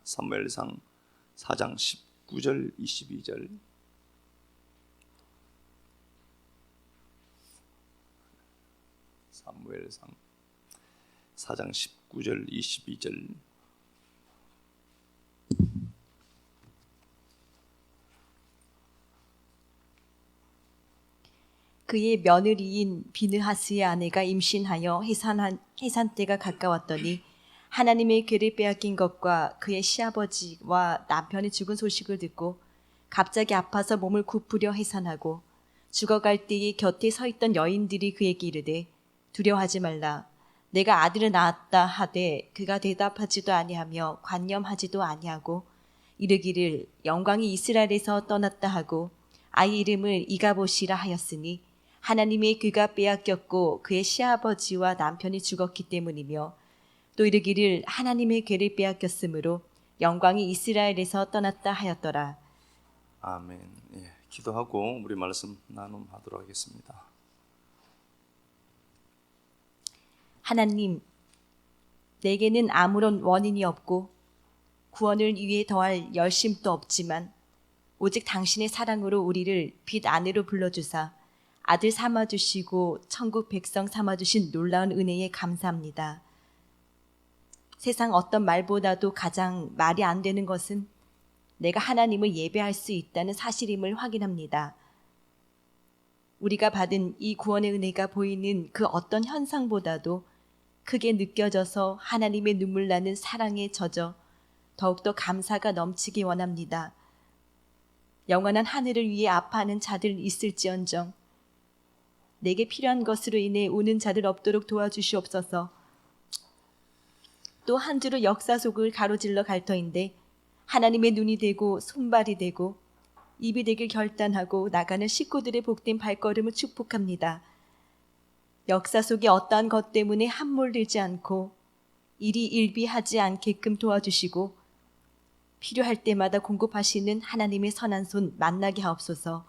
사무엘상 4장 19절 22절. 사무엘상 4장 19절 22절. 그의 며느리인 비느하스의 아내가 임신하여 해산 때가 가까웠더니 하나님의 궤를 빼앗긴 것과 그의 시아버지와 남편이 죽은 소식을 듣고 갑자기 아파서 몸을 굽으려 해산하고 죽어갈 때에 곁에 서 있던 여인들이 그에게 이르되 두려워하지 말라. 내가 아들을 낳았다 하되 그가 대답하지도 아니하며 관념하지도 아니하고 이르기를 영광이 이스라엘에서 떠났다 하고 아이 이름을 이가봇이라 하였으니 하나님의 귀가 빼앗겼고 그의 시아버지와 남편이 죽었기 때문이며 또 이르기를 하나님의 궤를 빼앗겼으므로 영광이 이스라엘에서 떠났다 하였더라. 아멘. 예, 기도하고 우리 말씀 나눔하도록 하겠습니다. 하나님, 내게는 아무런 원인이 없고 구원을 위해 더할 열심도 없지만 오직 당신의 사랑으로 우리를 빛 안으로 불러주사 아들 삼아주시고 천국 백성 삼아주신 놀라운 은혜에 감사합니다. 세상 어떤 말보다도 가장 말이 안 되는 것은 내가 하나님을 예배할 수 있다는 사실임을 확인합니다. 우리가 받은 이 구원의 은혜가 보이는 그 어떤 현상보다도 크게 느껴져서 하나님의 눈물 나는 사랑에 젖어 더욱더 감사가 넘치기 원합니다. 영원한 하늘을 위해 아파하는 자들 있을지언정 내게 필요한 것으로 인해 우는 자들 없도록 도와주시옵소서. 또 한 주로 역사 속을 가로질러 갈 터인데 하나님의 눈이 되고 손발이 되고 입이 되길 결단하고 나가는 식구들의 복된 발걸음을 축복합니다. 역사 속에 어떠한 것 때문에 함몰되지 않고 일이 일비하지 않게끔 도와주시고 필요할 때마다 공급하시는 하나님의 선한 손 만나게 하옵소서.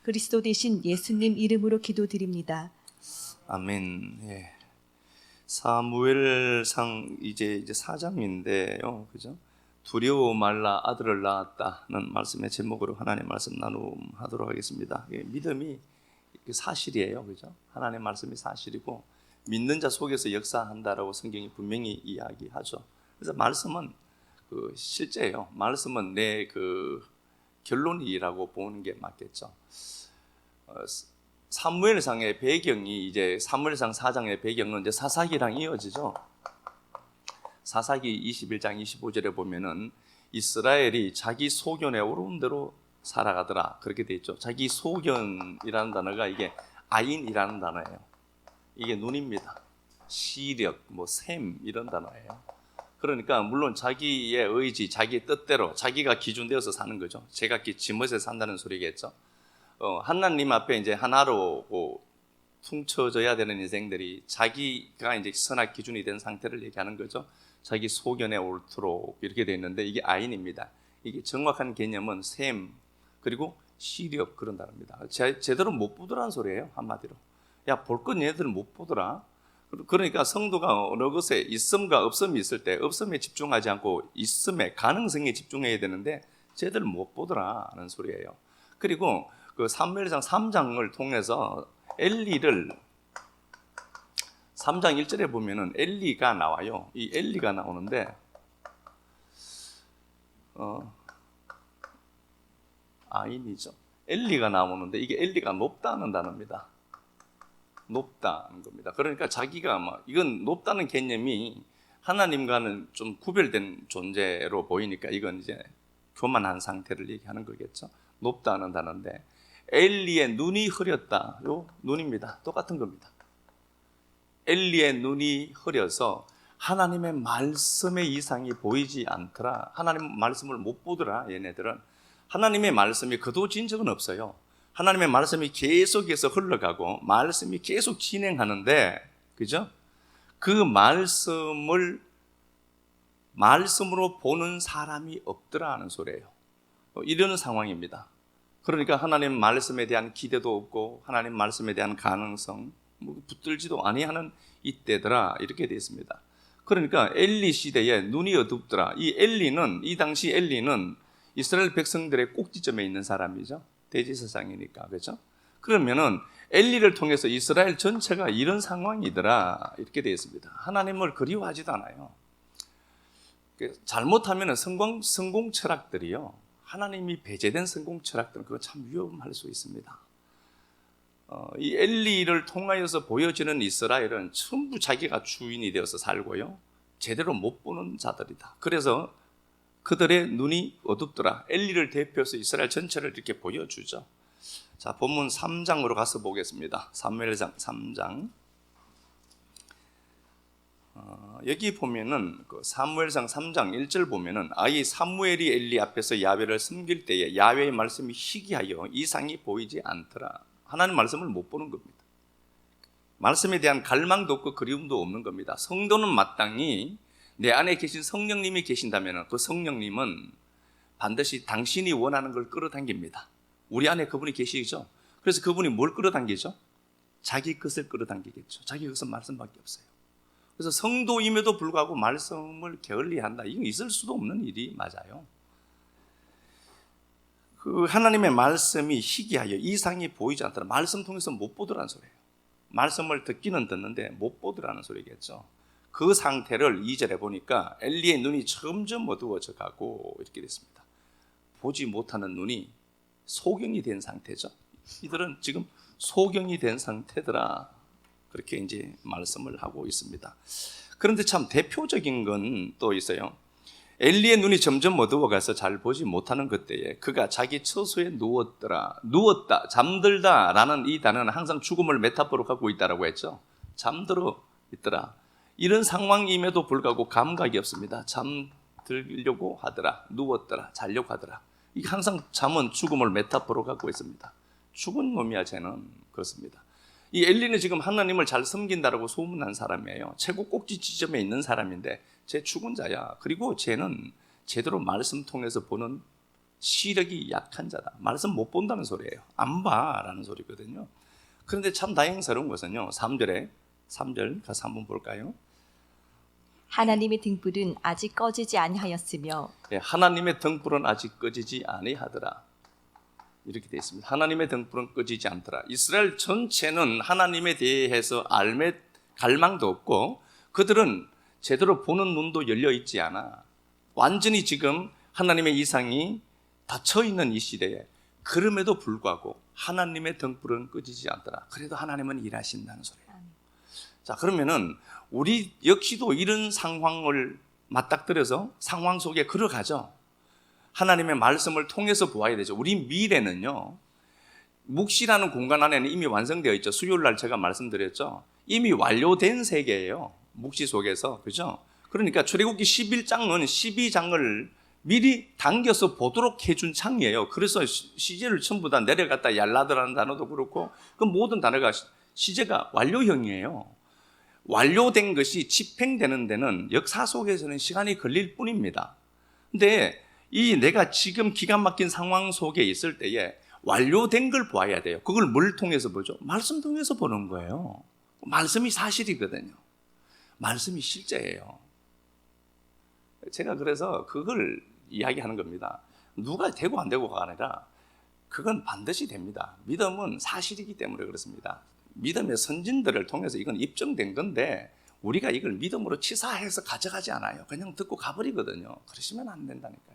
그리스도 되신 예수님 이름으로 기도드립니다. 아멘. 예. 사무엘상 이제 4장인데요, 그죠? 두려워 말라 아들을 낳았다는 말씀의 제목으로 하나님의 말씀 나눔하도록 하겠습니다. 예, 믿음이 사실이에요, 그죠? 하나님의 말씀이 사실이고 믿는 자 속에서 역사한다라고 성경이 분명히 이야기하죠. 그래서 말씀은 실제예요. 말씀은 내 결론이라고 보는 게 맞겠죠. 사무엘상의 배경이 이제 사무엘상 4장의 배경은 이제 사사기랑 이어지죠. 사사기 21장 25절에 보면은 이스라엘이 자기 소견에 오른 대로 살아가더라 그렇게 돼 있죠. 자기 소견이라는 단어가 이게 아인이라는 단어예요. 이게 눈입니다. 시력, 셈 이런 단어예요. 그러니까 물론 자기의 의지, 자기의 뜻대로 자기가 기준되어서 사는 거죠. 제각기 지멋에 산다는 소리겠죠. 하나님 앞에 이제 하나로 퉁쳐져야 되는 인생들이 자기가 이제 선악 기준이 된 상태를 얘기하는 거죠. 자기 소견에 옳도록 이렇게 되어 있는데 이게 아인입니다. 이게 정확한 개념은 셈 그리고 시력 그런 단어입니다. 제대로 못 보더라는 소리예요. 한마디로. 야, 볼 건 얘네들은 못 보더라. 그러니까 성도가 어느 것에 있음과 없음이 있을 때 없음에 집중하지 않고 있음의 가능성에 집중해야 되는데 쟤들 못 보더라는 소리예요. 그리고 사무엘상 3장을 통해서 엘리를 3장 1절에 보면은 엘리가 나와요. 이 엘리가 나오는데 아인이죠. 엘리가 나오는데 이게 엘리가 높다는 단어입니다. 높다는 겁니다. 그러니까 자기가 이건 높다는 개념이 하나님과는 좀 구별된 존재로 보이니까 이건 이제 교만한 상태를 얘기하는 거겠죠. 높다는 단어인데 엘리의 눈이 흐렸다. 요 눈입니다. 똑같은 겁니다. 엘리의 눈이 흐려서 하나님의 말씀의 이상이 보이지 않더라. 하나님 말씀을 못 보더라. 얘네들은 하나님의 말씀이 거둬진 적은 없어요. 하나님의 말씀이 계속해서 흘러가고 말씀이 계속 진행하는데, 그죠? 그 말씀으로 보는 사람이 없더라 하는 소리예요. 이런 상황입니다. 그러니까 하나님 말씀에 대한 기대도 없고 하나님 말씀에 대한 가능성 붙들지도 아니하는 이때더라 이렇게 되어 있습니다. 그러니까 엘리 시대에 눈이 어둡더라. 이 당시 엘리는 이스라엘 백성들의 꼭지점에 있는 사람이죠. 대제사장이니까. 그렇죠? 그러면은 엘리를 통해서 이스라엘 전체가 이런 상황이더라. 이렇게 되어 있습니다. 하나님을 그리워하지도 않아요. 잘못하면 성공 철학들이요. 하나님이 배제된 성공 철학들은 그거 참 위험할 수 있습니다. 이 엘리를 통하여서 보여지는 이스라엘은 전부 자기가 주인이 되어서 살고요. 제대로 못 보는 자들이다. 그래서 그들의 눈이 어둡더라. 엘리를 대표해서 이스라엘 전체를 이렇게 보여주죠. 자, 본문 3장으로 가서 보겠습니다. 사무엘상 3장. 여기 보면은 그 사무엘상 3장 1절 보면은 아이 사무엘이 엘리 앞에서 야훼를 섬길 때에 야훼의 말씀이 희귀하여 이상이 보이지 않더라. 하나님 말씀을 못 보는 겁니다. 말씀에 대한 갈망도 없고 그리움도 없는 겁니다. 성도는 마땅히 내 안에 계신 성령님이 계신다면 그 성령님은 반드시 당신이 원하는 걸 끌어당깁니다. 우리 안에 그분이 계시죠. 그래서 그분이 뭘 끌어당기죠? 자기 것을 끌어당기겠죠. 자기 것은 말씀밖에 없어요. 그래서 성도임에도 불구하고 말씀을 게을리한다. 이건 있을 수도 없는 일이 맞아요. 그 하나님의 말씀이 희귀하여 이상이 보이지 않더라. 말씀 통해서 못 보더라는 소리예요. 말씀을 듣기는 듣는데 못 보더라는 소리겠죠. 그 상태를 2절에 보니까 엘리의 눈이 점점 어두워져 가고 이렇게 됐습니다. 보지 못하는 눈이 소경이 된 상태죠. 이들은 지금 소경이 된 상태더라. 그렇게 이제 말씀을 하고 있습니다. 그런데 참 대표적인 건 또 있어요. 엘리의 눈이 점점 어두워가서 잘 보지 못하는 그때에 그가 자기 처소에 누웠더라. 누웠다, 잠들다 라는 이 단어는 항상 죽음을 메타포로 갖고 있다라고 했죠. 잠들어 있더라. 이런 상황임에도 불구하고 감각이 없습니다. 잠들려고 하더라. 누웠더라. 자려고 하더라. 이게 항상 잠은 죽음을 메타포로 갖고 있습니다. 죽은 놈이야 쟤는. 그렇습니다. 이 엘리는 지금 하나님을 잘 섬긴다라고 소문난 사람이에요. 최고 꼭지 지점에 있는 사람인데 쟤 죽은 자야. 그리고 쟤는 제대로 말씀 통해서 보는 시력이 약한 자다. 말씀 못 본다는 소리예요. 안 봐라는 소리거든요. 그런데 참 다행스러운 것은요. 3절 가서 한번 볼까요? 하나님의 등불은 아직 꺼지지 아니하였으며 하나님의 등불은 아직 꺼지지 아니하더라. 이렇게 되어 있습니다. 하나님의 등불은 꺼지지 않더라. 이스라엘 전체는 하나님에 대해서 갈망도 없고 그들은 제대로 보는 눈도 열려 있지 않아. 완전히 지금 하나님의 이상이 닫혀 있는 이 시대에 그럼에도 불구하고 하나님의 등불은 꺼지지 않더라. 그래도 하나님은 일하신다는 소리예요. 자, 그러면은 우리 역시도 이런 상황을 맞닥뜨려서 상황 속에 걸어가죠. 하나님의 말씀을 통해서 보아야 되죠. 우리 미래는요, 묵시라는 공간 안에는 이미 완성되어 있죠. 수요일 날 제가 말씀드렸죠. 이미 완료된 세계예요. 묵시 속에서. 그죠? 그러니까 출애굽기 11장은 12장을 미리 당겨서 보도록 해준 창이에요. 그래서 시제를 전부 다 내려갔다 얄라드라는 단어도 그렇고 그 모든 단어가 시제가 완료형이에요. 완료된 것이 집행되는 데는 역사 속에서는 시간이 걸릴 뿐입니다. 근데 이 내가 지금 기가 막힌 상황 속에 있을 때에 완료된 걸 보아야 돼요. 그걸 뭘 통해서 보죠? 말씀 통해서 보는 거예요. 말씀이 사실이거든요. 말씀이 실제예요. 제가 그래서 그걸 이야기하는 겁니다. 누가 되고 안 되고가 아니라 그건 반드시 됩니다. 믿음은 사실이기 때문에 그렇습니다. 믿음의 선진들을 통해서 이건 입증된 건데 우리가 이걸 믿음으로 치사해서 가져가지 않아요. 그냥 듣고 가버리거든요. 그러시면 안 된다니까요.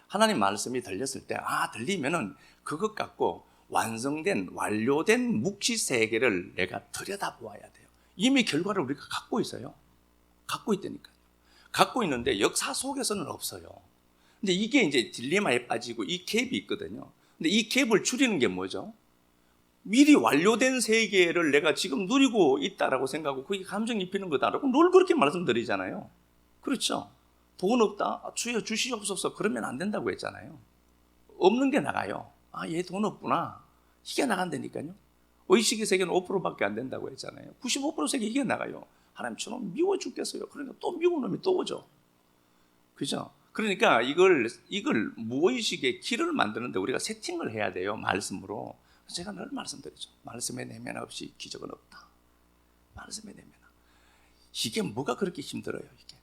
하나님 말씀이 들렸을 때 들리면은 그것 갖고 완성된 완료된 묵시 세계를 내가 들여다보아야 돼요. 이미 결과를 우리가 갖고 있어요. 갖고 있다니까요. 갖고 있는데 역사 속에서는 없어요. 근데 이게 이제 딜레마에 빠지고 이 갭이 있거든요. 근데 이 갭을 줄이는 게 뭐죠? 미리 완료된 세계를 내가 지금 누리고 있다라고 생각하고 그게 감정 입히는 거다라고 늘 그렇게 말씀드리잖아요. 그렇죠? 돈 없다? 주여 주시옵소서. 그러면 안 된다고 했잖아요. 없는 게 나가요. 얘 돈 없구나. 이게 나간다니까요. 의식의 세계는 5%밖에 안 된다고 했잖아요. 95% 세계 이게 나가요. 하나님처럼 미워 죽겠어요. 그러니까 또 미운 놈이 또 오죠. 그죠? 그러니까 이걸 무의식의 길을 만드는데 우리가 세팅을 해야 돼요. 말씀으로. 제가 늘 말씀드리죠. 말씀에 내면 없이 기적은 없다. 말씀에 내면. 이게 뭐가 그렇게 힘들어요, 이게.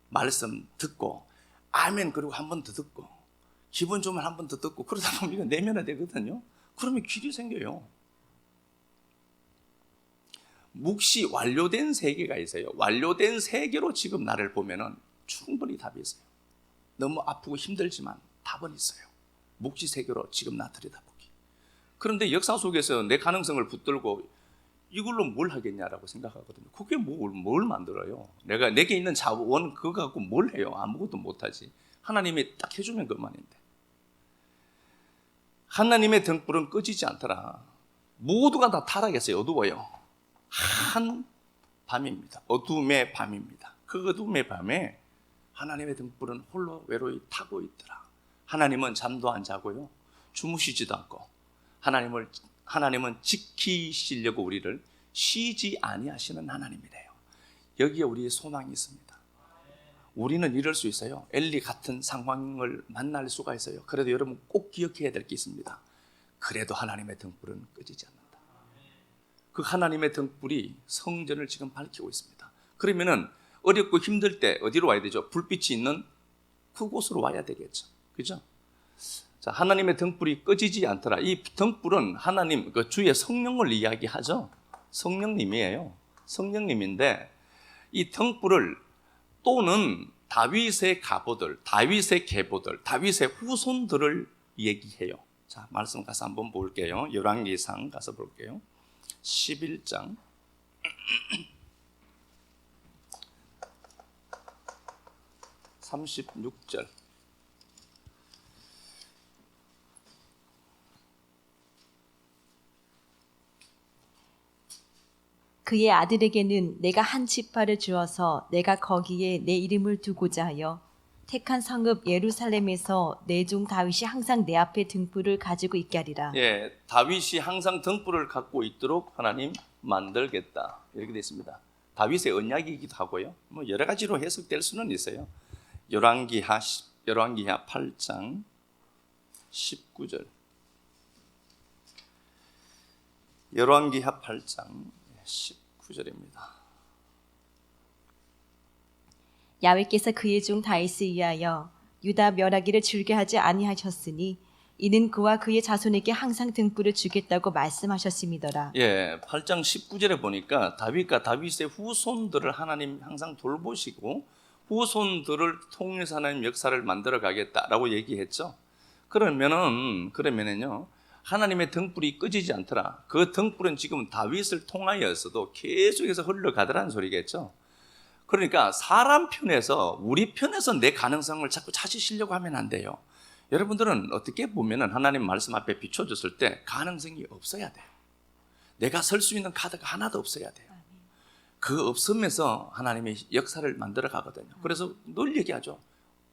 말씀 듣고, 아멘, 그리고 한 번 더 듣고, 기분 좋으면 한 번 더 듣고, 그러다 보면 이거 내면화되거든요. 그러면 길이 생겨요. 묵시 완료된 세계가 있어요. 완료된 세계로 지금 나를 보면은 충분히 답이 있어요. 너무 아프고 힘들지만 답은 있어요. 묵시 세계로 지금 나 들여다보기. 그런데 역사 속에서 내 가능성을 붙들고 이걸로 뭘 하겠냐라고 생각하거든요. 그게 뭘 만들어요? 내게 있는 자원 그거 갖고 뭘 해요? 아무것도 못하지. 하나님이 딱 해주면 그만인데. 하나님의 등불은 꺼지지 않더라. 모두가 다 타락했어요. 어두워요. 한 밤입니다. 어둠의 밤입니다. 그 어둠의 밤에 하나님의 등불은 홀로 외로이 타고 있더라. 하나님은 잠도 안 자고요. 주무시지도 않고 하나님은 지키시려고 우리를 쉬지 아니하시는 하나님이래요. 여기에 우리의 소망이 있습니다. 우리는 이럴 수 있어요. 엘리 같은 상황을 만날 수가 있어요. 그래도 여러분 꼭 기억해야 될 게 있습니다. 그래도 하나님의 등불은 꺼지지 않는다. 그 하나님의 등불이 성전을 지금 밝히고 있습니다. 그러면은 어렵고 힘들 때 어디로 와야 되죠? 불빛이 있는 그곳으로 와야 되겠죠. 그죠? 자, 하나님의 등불이 꺼지지 않더라. 이 등불은 하나님, 그 주의 성령을 이야기하죠. 성령님이에요. 성령님인데 이 등불을 또는 다윗의 가보들, 다윗의 계보들, 다윗의 후손들을 얘기해요. 자, 말씀 가서 한번 볼게요. 열왕기상 가서 볼게요. 11장 36절. 그의 아들에게는 내가 한 지파를 주어서 내가 거기에 내 이름을 두고자 하여 택한 성읍 예루살렘에서 내 종 다윗이 항상 내 앞에 등불을 가지고 있게 하리라. 예, 다윗이 항상 등불을 갖고 있도록 하나님 만들겠다. 이렇게 되어 있습니다. 다윗의 언약이기도 하고요. 뭐 여러 가지로 해석될 수는 있어요. 열왕기하 8장 19절. 열왕기하 8장 19절입니다. 야훼께서 그의 종 다윗을 위하여 유다 멸하기를 즐겨하지 아니하셨으니 이는 그와 그의 자손에게 항상 등불을 주겠다고 말씀하셨음이더라. 예, 8장 19절에 보니까 다윗과 다윗의 후손들을 하나님 항상 돌보시고 후손들을 통해서 하나님 역사를 만들어 가겠다라고 얘기했죠. 그러면은요, 하나님의 등불이 꺼지지 않더라. 그 등불은 지금 다윗을 통하여서도 계속해서 흘러가더라는 소리겠죠. 그러니까 사람 편에서, 우리 편에서 내 가능성을 자꾸 찾으시려고 하면 안 돼요. 여러분들은 어떻게 보면은 하나님 말씀 앞에 비춰졌을 때 가능성이 없어야 돼요. 내가 설 수 있는 카드가 하나도 없어야 돼요. 그 없으면서 하나님의 역사를 만들어 가거든요. 그래서 늘 얘기하죠.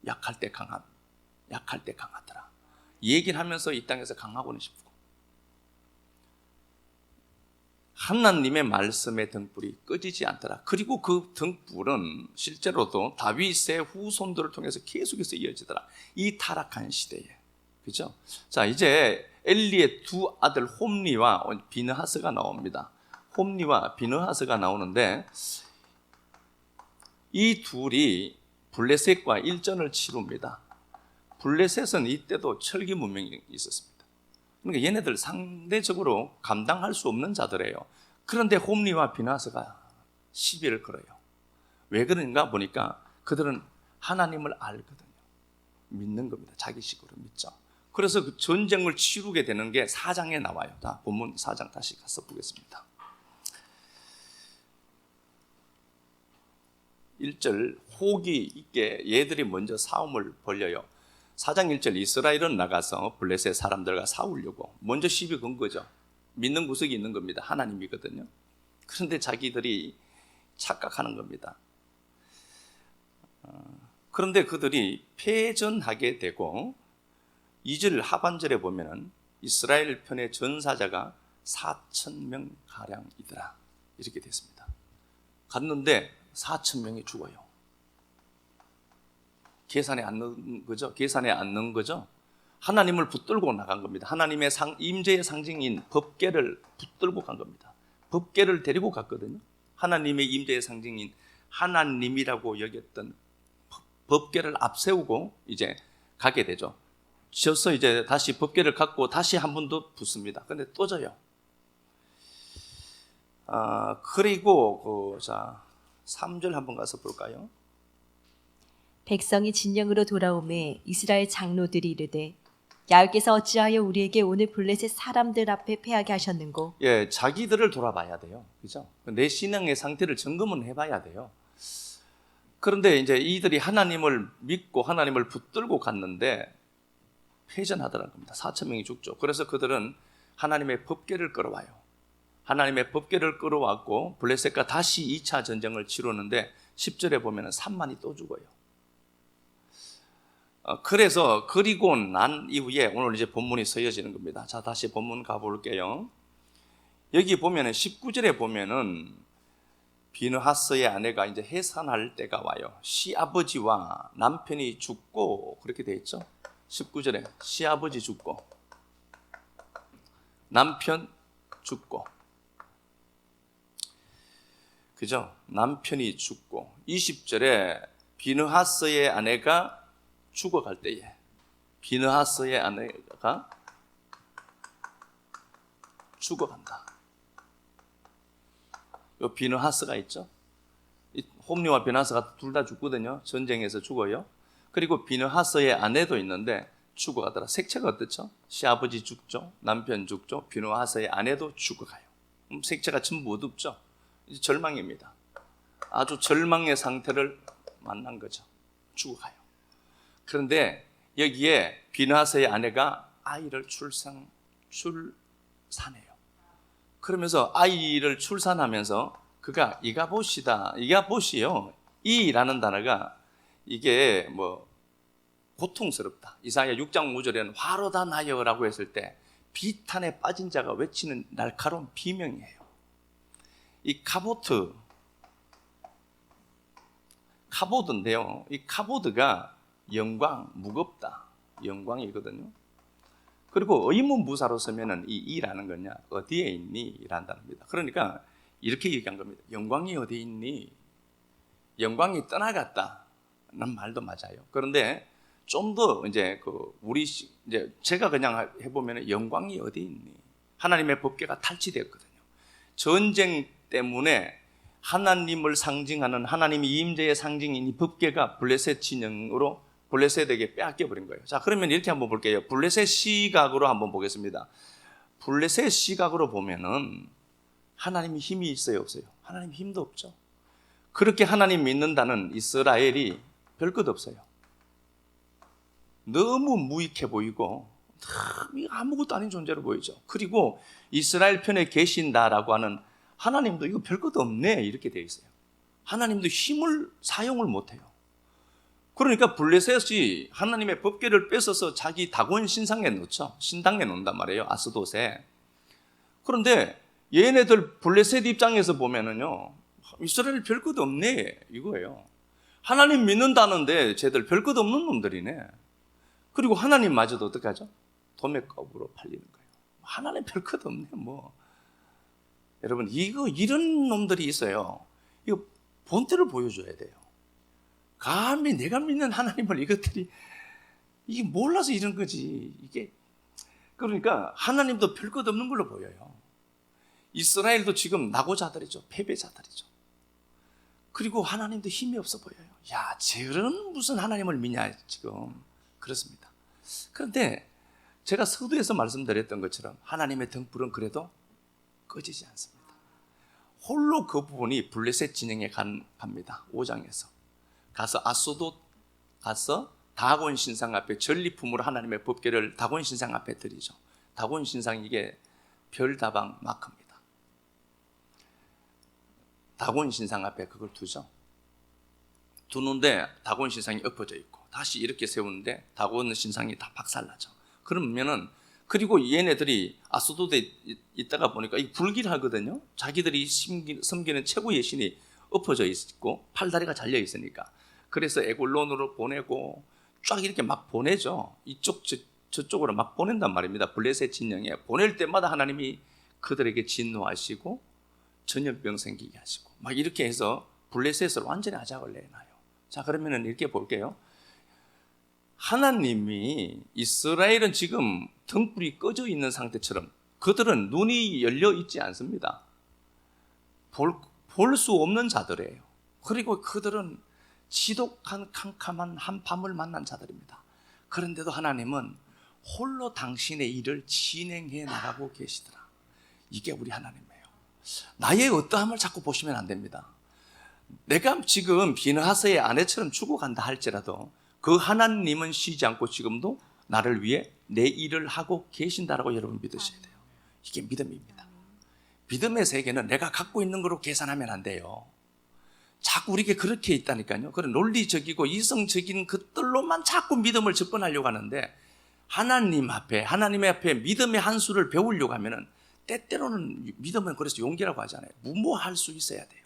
약할 때 강함, 약할 때 강하더라. 이 얘기를 하면서 이 땅에서 강하고는 싶고, 하나님의 말씀의 등불이 꺼지지 않더라. 그리고 그 등불은 실제로도 다윗의 후손들을 통해서 계속해서 이어지더라. 이 타락한 시대에. 그죠? 자, 이제 엘리의 두 아들 홈리와 비느하스가 나옵니다. 홈리와 비느하스가 나오는데 이 둘이 블레셋과 일전을 치릅니다. 블레셋은 이때도 철기 문명이 있었습니다. 그러니까 얘네들 상대적으로 감당할 수 없는 자들이에요. 그런데 홈리와 비느하스가 시비를 걸어요. 왜 그런가 보니까 그들은 하나님을 알거든요. 믿는 겁니다. 자기식으로 믿죠. 그래서 그 전쟁을 치르게 되는 게 4장에 나와요. 자, 본문 4장 다시 가서 보겠습니다. 1절, 호기 있게 얘들이 먼저 싸움을 벌여요. 4장 1절, 이스라엘은 나가서 블레셋 사람들과 싸우려고 먼저 시비 건 거죠. 믿는 구석이 있는 겁니다. 하나님이거든요. 그런데 자기들이 착각하는 겁니다. 그런데 그들이 패전하게 되고 2절 하반절에 보면은 이스라엘 편의 전사자가 4,000명 가량이더라. 이렇게 됐습니다. 갔는데 4,000명이 죽어요. 계산에 안 넣은 거죠. 하나님을 붙들고 나간 겁니다. 하나님의 임재의 상징인 법궤를 붙들고 간 겁니다. 법궤를 데리고 갔거든요. 하나님의 임재의 상징인 하나님이라고 여겼던 법궤를 앞세우고 이제 가게 되죠. 져서 이제 다시 법궤를 갖고 다시 한 번 더 붓습니다. 근데 또 져요. 그리고 자 3절 한번 가서 볼까요? 백성이 진영으로 돌아오매 이스라엘 장로들이 이르되 야훼께서 어찌하여 우리에게 오늘 블레셋 사람들 앞에 패하게 하셨는고? 예, 자기들을 돌아봐야 돼요. 그죠? 내 신앙의 상태를 점검은 해봐야 돼요. 그런데 이제 이들이 하나님을 믿고 하나님을 붙들고 갔는데 패전하더라는 겁니다. 4천 명이 죽죠. 그래서 그들은 하나님의 법궤를 끌어와요. 하나님의 법궤를 끌어왔고 블레셋과 다시 2차 전쟁을 치르는데 10절에 보면 3만이 또 죽어요. 그래서 그리고 난 이후에 오늘 이제 본문이 서여지는 겁니다. 자, 다시 본문 가볼게요. 여기 보면은 19절에 보면은 비느하스의 아내가 이제 해산할 때가 와요. 시아버지와 남편이 죽고 그렇게 돼 있죠. 19절에 시아버지 죽고 남편 죽고, 그죠? 남편이 죽고 20절에 비느하스의 아내가 죽어갈 때에 비느하스의 아내가 죽어간다. 요 비느하스가 있죠. 홈리와 비느하스가 둘 다 죽거든요. 전쟁에서 죽어요. 그리고 비느하스의 아내도 있는데 죽어가더라. 색채가 어떻죠? 시아버지 죽죠. 남편 죽죠. 비느하스의 아내도 죽어가요. 색채가 전부 어둡죠. 이제 절망입니다. 아주 절망의 상태를 만난 거죠. 죽어가요. 그런데 여기에 비느하스의 아내가 아이를 출산해요. 그러면서 아이를 출산하면서 그가 이가봇이요. 이라는 단어가 이게 뭐 고통스럽다. 이사야 6장 5절에는 화로다 나여라고 했을 때 비탄에 빠진 자가 외치는 날카로운 비명이에요. 이 카보드인데요. 이 카보드가 영광, 무겁다. 영광이거든요. 그리고 의문부사로 쓰면은 이 이라는 거냐, 어디에 있니? 이란 단어입니다. 그러니까 이렇게 얘기한 겁니다. 영광이 어디에 있니? 영광이 떠나갔다. 는 말도 맞아요. 그런데 좀 더 이제 이제 제가 그냥 해보면 영광이 어디 있니? 하나님의 법궤가 탈취되었거든요. 전쟁 때문에 하나님을 상징하는 하나님의 임재의 상징인 이 법궤가 블레셋 진영으로 블레셋에게 빼앗겨 버린 거예요. 자, 그러면 이렇게 한번 볼게요. 블레셋 시각으로 한번 보겠습니다. 블레셋 시각으로 보면은 하나님이 힘이 있어요, 없어요? 하나님 힘도 없죠. 그렇게 하나님 믿는다는 이스라엘이 별 것 없어요. 너무 무익해 보이고 아무것도 아닌 존재로 보이죠. 그리고 이스라엘 편에 계신다라고 하는 하나님도 이거 별 것 없네 이렇게 되어 있어요. 하나님도 힘을 사용을 못해요. 그러니까 블레셋이 하나님의 법궤를 뺏어서 자기 다곤 신상에 놓죠. 신당에 놓는단 말이에요. 아스돗에. 그런데 얘네들 블레셋 입장에서 보면은요, 이스라엘 별 것 없네 이거예요. 하나님 믿는다는데 쟤들 별 것 없는 놈들이네. 그리고 하나님마저도 어떡하죠? 도매값으로 팔리는 거예요. 하나님 별 것 없네 뭐. 여러분 이런 놈들이 있어요. 이거 본때를 보여줘야 돼요. 감히 내가 믿는 하나님을 이것들이 이게 몰라서 이런 거지. 이게 그러니까 하나님도 별 것 없는 걸로 보여요. 이스라엘도 지금 낙오자들이죠. 패배자들이죠. 그리고 하나님도 힘이 없어 보여요. 야, 쟤는 무슨 하나님을 믿냐 지금. 그렇습니다. 그런데 제가 서두에서 말씀드렸던 것처럼 하나님의 등불은 그래도 꺼지지 않습니다. 홀로 그 부분이 블레셋 진영에 갑니다. 5장에서 가서 아스돗 가서 다곤 신상 앞에 전리품으로 하나님의 법궤를 다곤 신상 앞에 드리죠. 다곤 신상 이게 별다방 마크입니다. 다곤 신상 앞에 그걸 두죠. 두는데 다곤 신상이 엎어져 있고 다시 이렇게 세우는데 다곤 신상이 다 박살나죠. 그러면은 그리고 얘네들이 아스돗에 있다가 보니까 이 불길하거든요. 자기들이 섬기는 최고의 신이 엎어져 있고 팔다리가 잘려 있으니까. 그래서 에골론으로 보내고 쫙 이렇게 막 보내죠. 이쪽 저쪽으로 막 보낸단 말입니다. 블레셋 진영에 보낼 때마다 하나님이 그들에게 진노하시고 전염병 생기게 하시고 막 이렇게 해서 블레셋을 완전히 아작을 내놔요. 자, 그러면은 이렇게 볼게요. 하나님이 이스라엘은 지금 등불이 꺼져 있는 상태처럼 그들은 눈이 열려 있지 않습니다. 볼 수 없는 자들이에요. 그리고 그들은 지독한 캄캄한 한밤을 만난 자들입니다. 그런데도 하나님은 홀로 당신의 일을 진행해 나가고 계시더라. 이게 우리 하나님이에요. 나의 어떠함을 자꾸 보시면 안 됩니다. 내가 지금 비느하스의 아내처럼 죽어간다 할지라도 그 하나님은 쉬지 않고 지금도 나를 위해 내 일을 하고 계신다라고 여러분 믿으셔야 돼요. 이게 믿음입니다. 믿음의 세계는 내가 갖고 있는 거로 계산하면 안 돼요. 자꾸 우리에게 그렇게 있다니까요. 그런 논리적이고 이성적인 것들로만 자꾸 믿음을 접근하려고 하는데 하나님의 앞에 믿음의 한 수를 배우려고 하면은 때때로는 믿음은 그래서 용기라고 하잖아요. 무모할 수 있어야 돼요.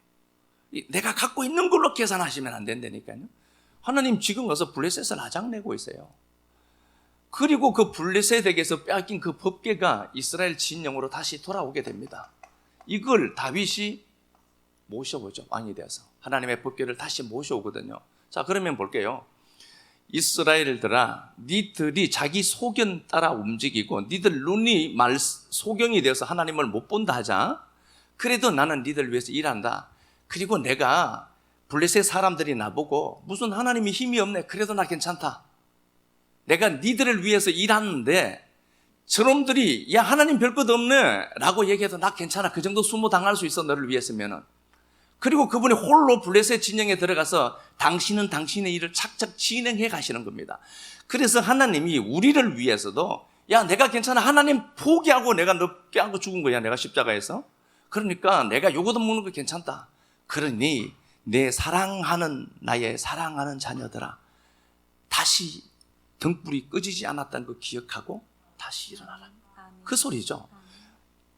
내가 갖고 있는 걸로 계산하시면 안 된다니까요. 하나님 지금 가서 블레셋을 아작내고 있어요. 그리고 그 블레셋에게서 빼앗긴 그 법궤가 이스라엘 진영으로 다시 돌아오게 됩니다. 이걸 다윗이 모셔보죠. 왕이 되어서 하나님의 법궤를 다시 모셔오거든요. 자, 그러면 볼게요. 이스라엘들아, 니들이 자기 소견 따라 움직이고 니들 눈이 소경이 되어서 하나님을 못 본다 하자. 그래도 나는 니들 위해서 일한다. 그리고 내가 블레셋 사람들이 나보고 무슨 하나님이 힘이 없네. 그래도 나 괜찮다. 내가 니들을 위해서 일하는데 저놈들이 야 하나님 별것 없네 라고 얘기해도 나 괜찮아. 그 정도 수모 당할 수 있어. 너를 위해서면은. 그리고 그분이 홀로 블레셋 진영에 들어가서 당신은 당신의 일을 착착 진행해 가시는 겁니다. 그래서 하나님이 우리를 위해서도 야 내가 괜찮아. 하나님 포기하고 내가 너 껴안고 죽은 거야. 내가 십자가에서. 그러니까 내가 요거도 먹는 거 괜찮다. 그러니 내 사랑하는 나의 사랑하는 자녀들아, 다시 등불이 꺼지지 않았다는 거 기억하고 다시 일어나라. 그 소리죠.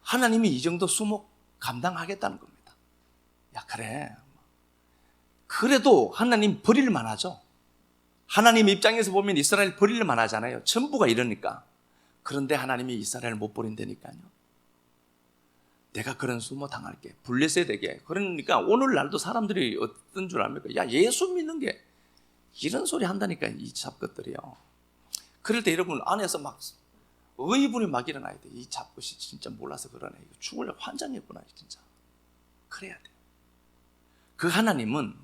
하나님이 이 정도 수목 감당하겠다는 겁니다. 야 그래, 그래도 하나님 버릴 만하죠. 하나님 입장에서 보면 이스라엘 버릴 만하잖아요. 전부가 이러니까. 그런데 하나님이 이스라엘을 못 버린다니까요. 내가 그런 수모 당할게. 블레셋에게. 그러니까 오늘날도 사람들이 어떤 줄 압니까? 야 예수 믿는 게 이런 소리 한다니까, 이 잡것들이요. 그럴 때 여러분 안에서 막 의분이 막 일어나야 돼. 이 잡것이 진짜 몰라서 그러네. 이거 죽으려고 환장했구나 진짜. 그래야 돼. 그 하나님은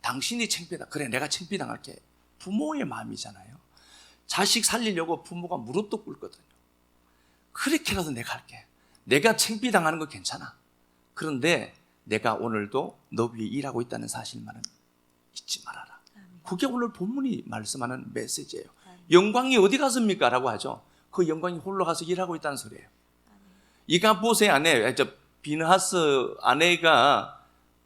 당신이 창피하다. 그래 내가 창피당할게. 부모의 마음이잖아요. 자식 살리려고 부모가 무릎도 꿇거든요. 그렇게라도 내가 할게. 내가 창피당하는 거 괜찮아. 그런데 내가 오늘도 너 위해 일하고 있다는 사실만은 잊지 말아라. 그게 오늘 본문이 말씀하는 메시지예요. 영광이 어디 갔습니까? 라고 하죠. 그 영광이 홀로 가서 일하고 있다는 소리예요. 이가봇의 아내, 비느하스 아내가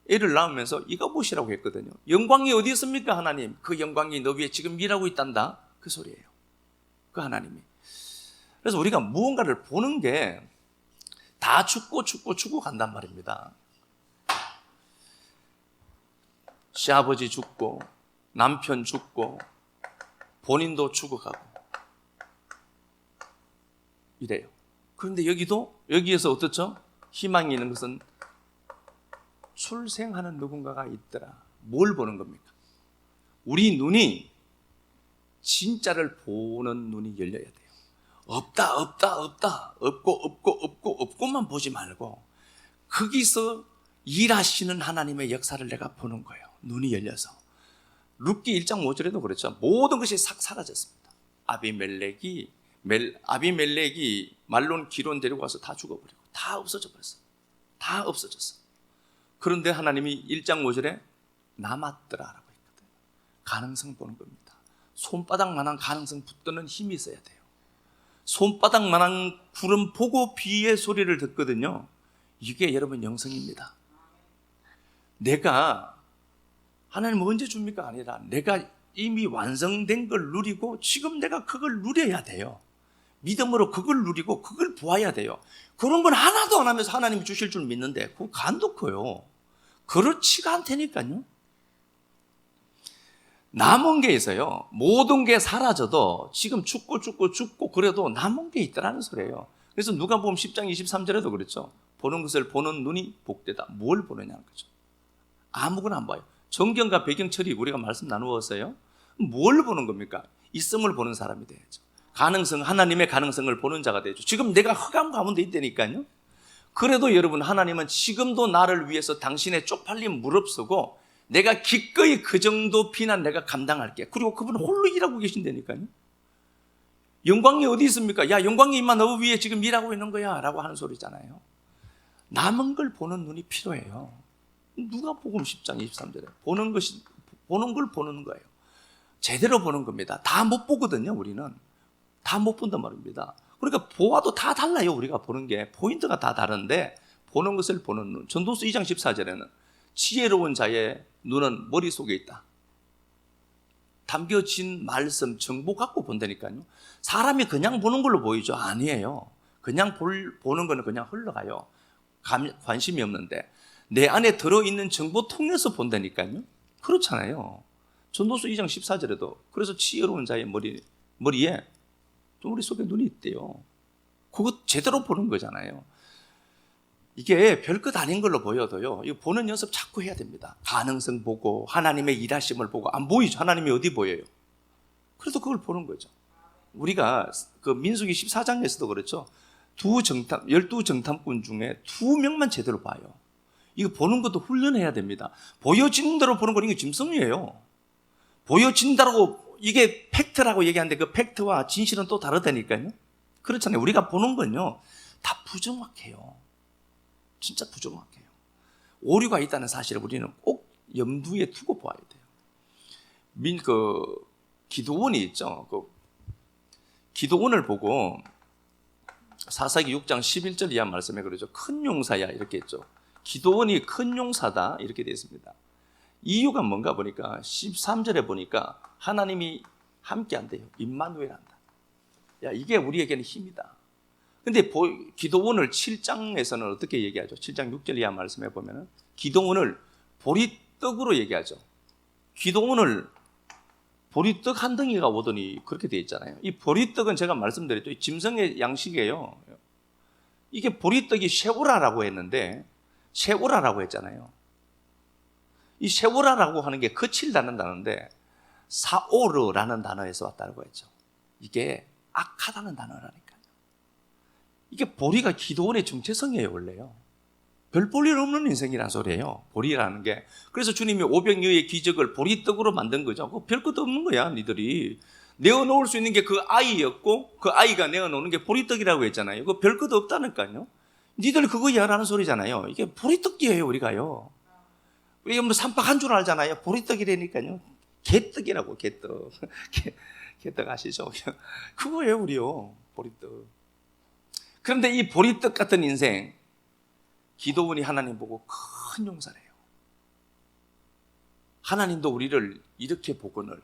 애를 낳으면서 이가봇이라고 했거든요. 영광이 어디 있습니까? 하나님. 그 영광이 너 위에 지금 일하고 있단다. 그 소리예요. 그 하나님이. 그래서 우리가 무언가를 보는 게 다 죽고 간단 말입니다. 시아버지 죽고 남편 죽고 본인도 죽어가고 이래요. 그런데 여기에서 어떻죠? 희망이 있는 것은 출생하는 누군가가 있더라. 뭘 보는 겁니까? 우리 눈이 진짜를 보는 눈이 열려야 돼요. 없고만 보지 말고 거기서 일하시는 하나님의 역사를 내가 보는 거예요. 눈이 열려서. 룻기 1장 5절에도 그렇죠. 모든 것이 싹 사라졌습니다. 아비멜렉이 말론 기론 데리고 와서 다 죽어버리고 다 없어져 버렸어요. 다 없어졌어. 그런데 하나님이 1장 5절에 남았더라라고 했거든요. 가능성 보는 겁니다. 손바닥만한 가능성 붙드는 힘이 있어야 돼요. 손바닥만한 구름 보고 비의 소리를 듣거든요. 이게 여러분 영성입니다. 내가 하나님 언제 줍니까? 아니라 내가 이미 완성된 걸 누리고 지금 내가 그걸 누려야 돼요. 믿음으로 그걸 누리고 그걸 보아야 돼요. 그런 건 하나도 안 하면서 하나님이 주실 줄 믿는데 그거 간도 커요. 그렇지가 않다니까요. 남은 게 있어요. 모든 게 사라져도 지금 죽고 그래도 남은 게 있다라는 소리예요. 그래서 누가복음 10장 23절에도 그랬죠. 보는 것을 보는 눈이 복되다. 뭘 보느냐는 거죠. 아무거나 안 봐요. 정경과 배경 처리 우리가 말씀 나누었어요. 뭘 보는 겁니까? 있음을 보는 사람이 돼야죠. 가능성, 하나님의 가능성을 보는 자가 되죠. 지금 내가 흑암 가운데 있다니까요. 그래도 여러분, 하나님은 지금도 나를 위해서 당신의 쪽팔린 무릅쓰고 내가 기꺼이 그 정도 비난 내가 감당할게. 그리고 그분은 홀로 일하고 계신다니까요. 영광이 어디 있습니까? 야, 영광이 임마 너 위에 지금 일하고 있는 거야 라고 하는 소리잖아요. 남은 걸 보는 눈이 필요해요. 누가복음 10장 23절에 보는 걸 보는 거예요. 제대로 보는 겁니다. 다 못 보거든요. 우리는 다 못 본단 말입니다. 그러니까 보아도 다 달라요. 우리가 보는 게 포인트가 다 다른데 보는 것을 보는 눈. 전도서 2장 14절에는 지혜로운 자의 눈은 머릿속에 있다. 담겨진 말씀, 정보 갖고 본다니까요. 사람이 그냥 보는 걸로 보이죠? 아니에요. 그냥 보는 거는 그냥 흘러가요. 관심이 없는데 내 안에 들어있는 정보 통해서 본다니까요. 그렇잖아요. 전도서 2장 14절에도 그래서 지혜로운 자의 머리에 머릿속에 눈이 있대요. 그거 제대로 보는 거잖아요. 이게 별것 아닌 걸로 보여도요, 이거 보는 연습 자꾸 해야 됩니다. 가능성 보고 하나님의 일하심을 보고. 안 보이죠? 하나님이 어디 보여요? 그래도 그걸 보는 거죠. 우리가 그 민수기 14장에서도 그렇죠. 12정탐꾼 중에 2명만 제대로 봐요. 이거 보는 것도 훈련해야 됩니다. 보여지는 대로 보는 건 이게 짐승이에요. 보여진다고 이게 팩트라고 얘기하는데 그 팩트와 진실은 또 다르다니까요. 그렇잖아요. 우리가 보는 건요 다 부정확해요. 진짜 부정확해요. 오류가 있다는 사실을 우리는 꼭 염두에 두고 봐야 돼요. 기도원이 있죠. 기도원을 보고 사사기 6장 11절 이하 말씀에 그러죠. 큰 용사야 이렇게 했죠. 기도원이 큰 용사다 이렇게 되어 있습니다. 이유가 뭔가 보니까 13절에 보니까 하나님이 함께 한대요. 임마누엘 한다. 야, 이게 우리에게는 힘이다. 근데 기도원을 7장에서는 어떻게 얘기하죠? 7장 6절 이하 말씀에 보면은 기도원을 보리떡으로 얘기하죠. 기도원을 보리떡 한 덩이가 오더니 그렇게 되어 있잖아요. 이 보리떡은 제가 말씀드렸죠. 짐승의 양식이에요. 이게 보리떡이 쉐오라라고 했는데 쉐오라라고 했잖아요. 이 쉐오라라고 하는 게 거칠다는 단어인데 사오르라는 단어에서 왔다고 했죠. 이게 악하다는 단어라니까요. 이게 보리가 기도원의 정체성이에요. 원래요. 별 볼 일 없는 인생이라는 소리예요. 보리라는 게. 그래서 주님이 오병이어의 기적을 보리떡으로 만든 거죠. 별 것도 없는 거야. 니들이 내어놓을 수 있는 게 그 아이였고 그 아이가 내어놓는 게 보리떡이라고 했잖아요. 그 별 것도 없다니까요. 니들 그거 이해하라는 소리잖아요. 이게 보리떡이에요. 우리가요. 우리가 뭐 삼박한 줄 알잖아요. 보리떡이라니까요. 개떡이라고. 개떡. 개떡 아시죠? 그거예요. 우리요. 보리떡. 그런데 이 보리떡 같은 인생, 기도원이 하나님 보고 큰 용사래요. 하나님도 우리를 이렇게 보거늘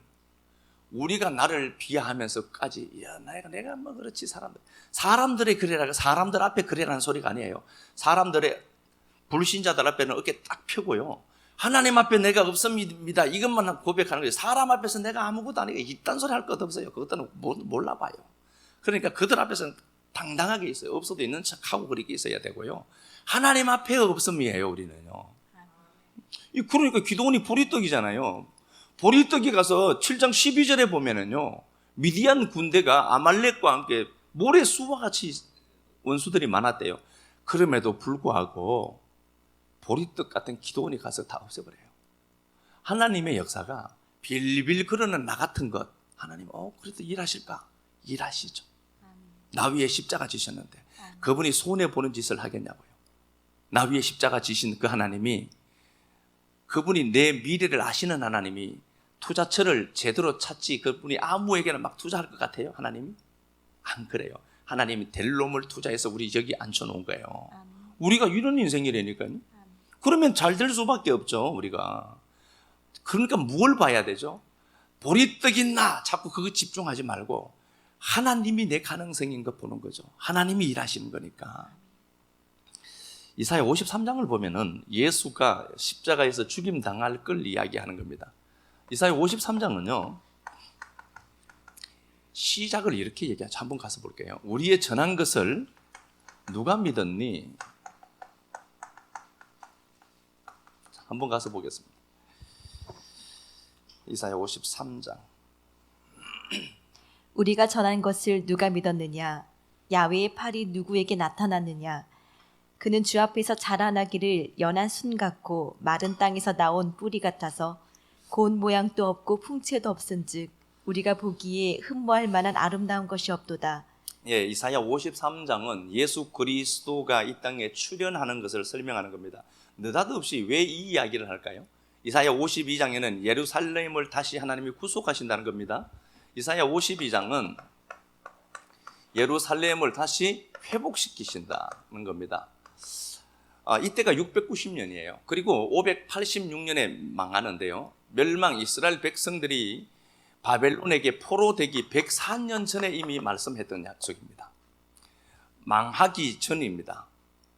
우리가 나를 비하하면서까지 야, 내가 뭐 그렇지 사람들의 그래라 사람들 앞에 그래라는 소리가 아니에요. 사람들의 불신자들 앞에는 어깨 딱 펴고요. 하나님 앞에 내가 없습니다. 이것만 고백하는 거예요. 사람 앞에서 내가 아무것도 아니고 이딴 소리 할 것 없어요. 그것들은 몰라봐요. 그러니까 그들 앞에서는 당당하게 있어요. 없어도 있는 척하고 그렇게 있어야 되고요. 하나님 앞에 없음이에요. 우리는요. 그러니까 기도원이 보리떡이잖아요. 보리떡이 가서 7장 12절에 보면은요, 미디안 군대가 아말렉과 함께 모래수와 같이 원수들이 많았대요. 그럼에도 불구하고 보리떡 같은 기도원이 가서 다 없애버려요. 하나님의 역사가 빌빌 그러는 나 같은 것, 하나님 그래도 일하실까? 일하시죠. 나 위에 십자가 지셨는데 그분이 손해보는 짓을 하겠냐고요. 나 위에 십자가 지신 그 하나님이, 그분이 내 미래를 아시는 하나님이 투자처를 제대로 찾지 그분이 아무에게나 막 투자할 것 같아요? 하나님이? 안 그래요. 하나님이 될 놈을 투자해서 우리 여기 앉혀놓은 거예요. 우리가 이런 인생이라니까요. 그러면 잘 될 수밖에 없죠. 우리가. 그러니까 뭘 봐야 되죠? 보리떡 있나? 자꾸 그거 집중하지 말고 하나님이 내 가능성인 거 보는 거죠. 하나님이 일하시는 거니까. 이사야 53장을 보면은 예수가 십자가에서 죽임 당할 걸 이야기하는 겁니다. 이사야 53장은요, 시작을 이렇게 얘기하죠. 한번 가서 볼게요. 우리의 전한 것을 누가 믿었니? 자, 한번 가서 보겠습니다. 이사야 53장. 우리가 전한 것을 누가 믿었느냐? 야훼의 팔이 누구에게 나타났느냐? 그는 주 앞에서 자라나기를 연한 순 같고 마른 땅에서 나온 뿌리 같아서 고운 모양도 없고 풍채도 없은즉 우리가 보기에 흠모할 만한 아름다운 것이 없도다. 예, 이사야 53장은 예수 그리스도가 이 땅에 출현하는 것을 설명하는 겁니다. 느닷없이 왜 이 이야기를 할까요? 이사야 52장에는 예루살렘을 다시 하나님이 구속하신다는 겁니다. 이사야 52장은 예루살렘을 다시 회복시키신다는 겁니다. 이때가 690년이에요. 그리고 586년에 망하는데요. 멸망, 이스라엘 백성들이 바벨론에게 포로되기 104년 전에 이미 말씀했던 약속입니다. 망하기 전입니다.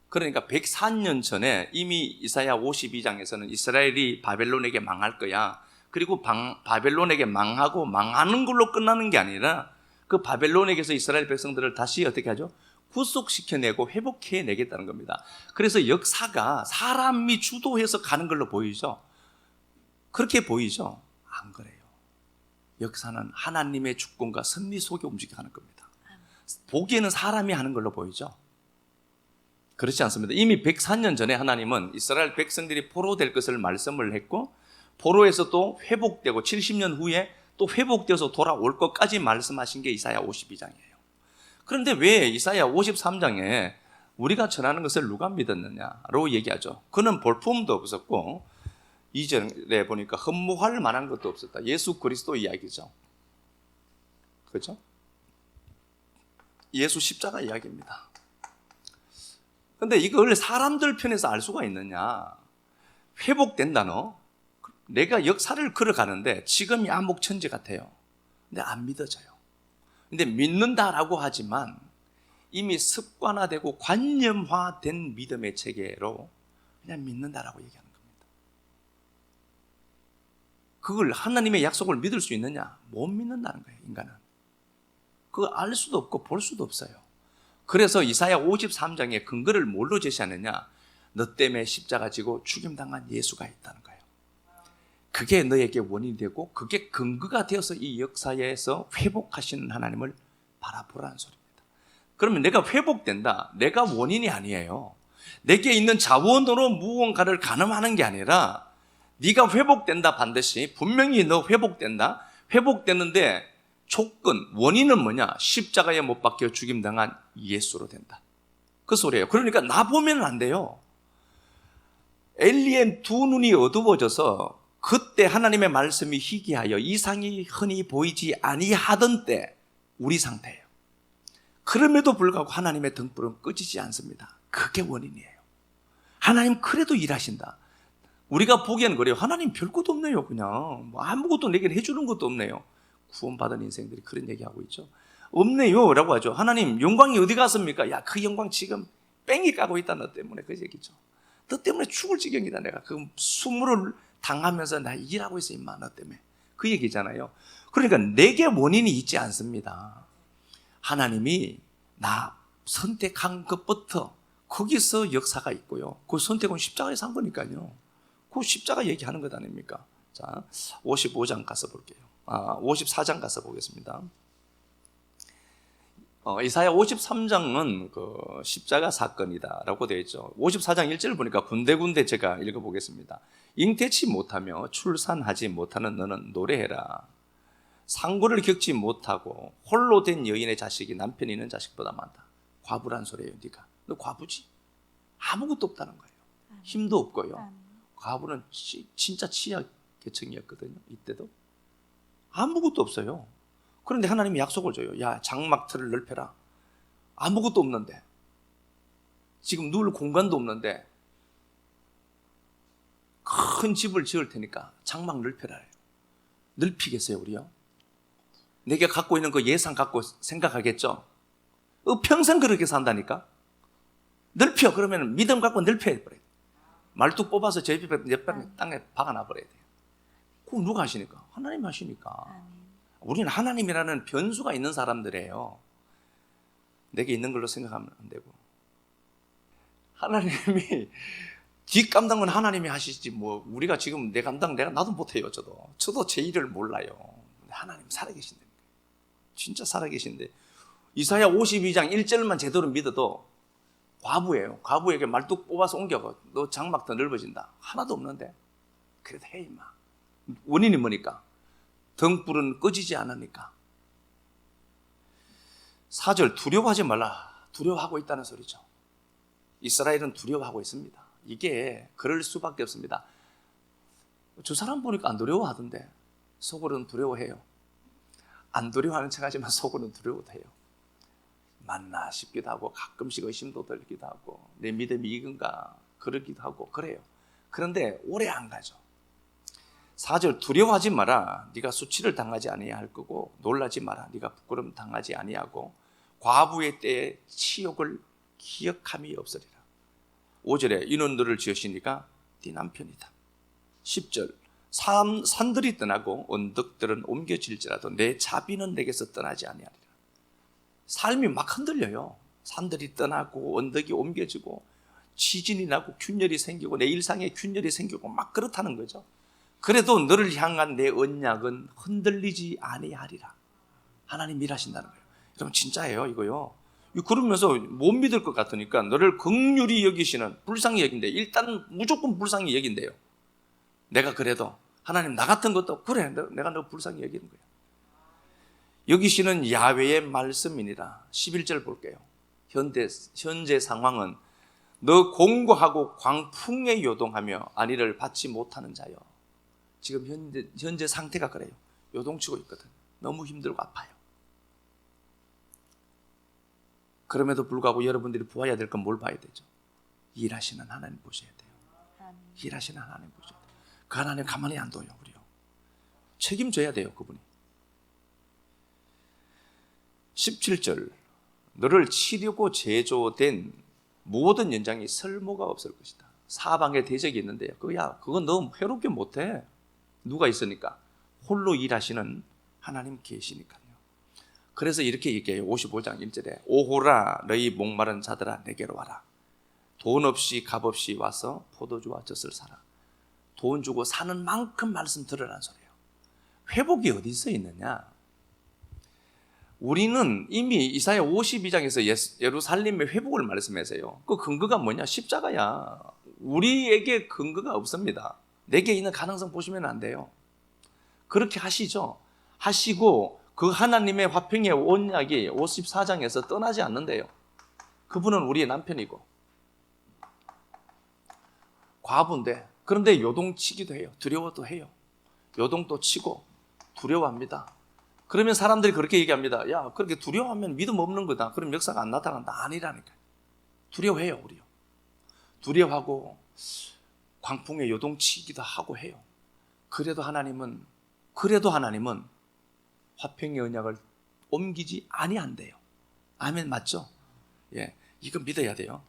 그러니까 104년 전에 이미 이사야 52장에서는 이스라엘이 바벨론에게 망할 거야. 그리고 바벨론에게 망하고 망하는 걸로 끝나는 게 아니라 그 바벨론에게서 이스라엘 백성들을 다시 어떻게 하죠? 구속시켜내고 회복해내겠다는 겁니다. 그래서 역사가 사람이 주도해서 가는 걸로 보이죠? 그렇게 보이죠? 안 그래요. 역사는 하나님의 주권과 섭리 속에 움직여가는 겁니다. 보기에는 사람이 하는 걸로 보이죠? 그렇지 않습니다. 이미 104년 전에 하나님은 이스라엘 백성들이 포로될 것을 말씀을 했고 포로에서 또 회복되고 70년 후에 또 회복되어서 돌아올 것까지 말씀하신 게 이사야 52장이에요. 그런데 왜 이사야 53장에 우리가 전하는 것을 누가 믿었느냐로 얘기하죠. 그는 볼품도 없었고 이전에 보니까 흠모할 만한 것도 없었다. 예수 그리스도 이야기죠. 그렇죠? 예수 십자가 이야기입니다. 그런데 이걸 사람들 편에서 알 수가 있느냐? 회복된다 너. 내가 역사를 걸어가는데 지금이 암흑천지 같아요. 근데 안 믿어져요. 근데 믿는다라고 하지만 이미 습관화되고 관념화된 믿음의 체계로 그냥 믿는다라고 얘기하는 겁니다. 그걸 하나님의 약속을 믿을 수 있느냐? 못 믿는다는 거예요, 인간은. 그걸 알 수도 없고 볼 수도 없어요. 그래서 이사야 53장의 근거를 뭘로 제시하느냐? 너 때문에 십자가 지고 죽임당한 예수가 있다는 거예요. 그게 너에게 원인이 되고 그게 근거가 되어서 이 역사에서 회복하시는 하나님을 바라보라는 소리입니다. 그러면 내가 회복된다. 내가 원인이 아니에요. 내게 있는 자원으로 무언가를 가늠하는 게 아니라 네가 회복된다 반드시. 분명히 너 회복된다. 회복되는데 조건, 원인은 뭐냐? 십자가에 못 박혀 죽임당한 예수로 된다. 그 소리예요. 그러니까 나 보면 안 돼요. 엘리의 두 눈이 어두워져서 그때 하나님의 말씀이 희귀하여 이상이 흔히 보이지 아니하던 때 우리 상태예요. 그럼에도 불구하고 하나님의 등불은 꺼지지 않습니다. 그게 원인이에요. 하나님 그래도 일하신다. 우리가 보기에는 그래요. 하나님 별것도 없네요. 그냥 뭐 아무것도 내게 해주는 것도 없네요. 구원받은 인생들이 그런 얘기하고 있죠. 없네요 라고 하죠. 하나님 영광이 어디 갔습니까? 야, 그 영광 지금 뺑이 까고 있다 너 때문에. 그 얘기죠. 너 때문에 죽을 지경이다. 내가 그 수모를 당하면서 나 일하고 있어 임마 너 때문에. 그 얘기잖아요. 그러니까 내게 원인이 있지 않습니다. 하나님이 나 선택한 것부터 거기서 역사가 있고요. 그 선택은 십자가에서 한 거니까요. 그 십자가 얘기하는 것 아닙니까? 자, 55장 가서 볼게요. 54장 가서 보겠습니다. 이사야 53장은 그 십자가 사건이다라고 되어 있죠. 54장 1절을 보니까 군데군데 제가 읽어보겠습니다. 잉태치 못하며 출산하지 못하는 너는 노래해라. 상고를 겪지 못하고 홀로 된 여인의 자식이 남편이 있는 자식보다 많다. 과부란 소리예요. 네가. 너 과부지? 아무것도 없다는 거예요. 힘도 없고요. 과부는 진짜 취약 계층이었거든요. 이때도. 아무것도 없어요. 그런데 하나님이 약속을 줘요. 야, 장막틀을 넓혀라. 아무것도 없는데, 지금 누울 공간도 없는데 큰 집을 지을 테니까 장막 넓혀라. 넓히겠어요 우리요? 내가 갖고 있는 그 예산 갖고 생각하겠죠? 평생 그렇게 산다니까? 넓혀. 그러면 믿음 갖고 넓혀야 버려요. 말뚝 뽑아서 제 옆에 땅에 박아놔 버려야 돼요. 그거 누가 하시니까? 하나님 하시니까. 우리는 하나님이라는 변수가 있는 사람들이에요. 내게 있는 걸로 생각하면 안 되고. 하나님이 뒷감당은 하나님이 하시지 뭐 우리가 지금 내 감당 나도 못해요. 저도 제 일을 몰라요. 하나님 살아계신데, 진짜 살아계신데, 이사야 52장 1절만 제대로 믿어도 과부예요. 과부에게 말뚝 뽑아서 옮겨가. 너 장막 더 넓어진다. 하나도 없는데 그래도 해 임마. 원인이 뭐니까? 등불은 꺼지지 않으니까. 4절 두려워하지 말라. 두려워하고 있다는 소리죠. 이스라엘은 두려워하고 있습니다. 이게 그럴 수밖에 없습니다. 저 사람 보니까 안 두려워하던데 속으로는 두려워해요. 안 두려워하는 척하지만 속으로는 두려워해요. 맞나 싶기도 하고 가끔씩 의심도 들기도 하고 내 믿음이 이건가 그러기도 하고 그래요. 그런데 오래 안 가죠. 4절 두려워하지 마라. 네가 수치를 당하지 아니할 거고 놀라지 마라. 네가 부끄럼 당하지 아니하고 과부의 때에 치욕을 기억함이 없으리라. 5절에 이는 너를 지으시니까 네 남편이다. 10절 산들이 떠나고 언덕들은 옮겨질지라도 내 자비는 내게서 떠나지 아니하리라. 삶이 막 흔들려요. 산들이 떠나고 언덕이 옮겨지고 지진이 나고 균열이 생기고 내 일상에 균열이 생기고 막 그렇다는 거죠. 그래도 너를 향한 내 언약은 흔들리지 아니하리라. 하나님 일하신다는 거예요. 여러분 진짜예요 이거요. 그러면서 못 믿을 것 같으니까 너를 긍휼히 여기시는, 불쌍히 여긴대. 일단 무조건 불쌍히 여긴대요. 내가 그래도 하나님 나 같은 것도 그래 내가 너 불쌍히 여기는 거야. 여기시는 야훼의 말씀이니라. 11절 볼게요. 현재 상황은 너 공고하고 광풍에 요동하며 안위를 받지 못하는 자여. 지금 현재 상태가 그래요. 요동치고 있거든. 너무 힘들고 아파요. 그럼에도 불구하고 여러분들이 보아야 될 건 뭘 봐야 되죠? 일하시는 하나님 보셔야 돼요. 일하시는 하나님 보셔야 돼요. 그 하나님 가만히 안 둬요. 우리요. 책임져야 돼요. 그분이. 17절 너를 치려고 제조된 모든 연장이 설모가 없을 것이다. 사방에 대적이 있는데요. 그건 너무 해롭게 못해. 누가 있으니까? 홀로 일하시는 하나님 계시니까요. 그래서 이렇게 얘기해요. 55장 1절에 오호라 너희 목마른 자들아 내게로 와라. 돈 없이 값 없이 와서 포도주와 젖을 사라. 돈 주고 사는 만큼 말씀 들으라는 소리예요. 회복이 어디서 있느냐? 우리는 이미 이사야 52장에서 예루살렘의 회복을 말씀하세요. 그 근거가 뭐냐? 십자가야. 우리에게 근거가 없습니다. 내게 있는 가능성 보시면 안 돼요. 그렇게 하시죠. 하시고 그 하나님의 화평의 언약이 54장에서 떠나지 않는데요. 그분은 우리의 남편이고 과부인데, 그런데 요동치기도 해요. 두려워도 해요. 요동도 치고 두려워합니다. 그러면 사람들이 그렇게 얘기합니다. 야, 그렇게 두려워하면 믿음 없는 거다. 그럼 역사가 안 나타난다. 아니라니까요. 두려워해요, 우리요. 두려워하고 광풍에 요동치기도 하고 해요. 그래도 하나님은 화평의 언약을 옮기지 아니한대요. 아멘, 맞죠? 예, 이거 믿어야 돼요.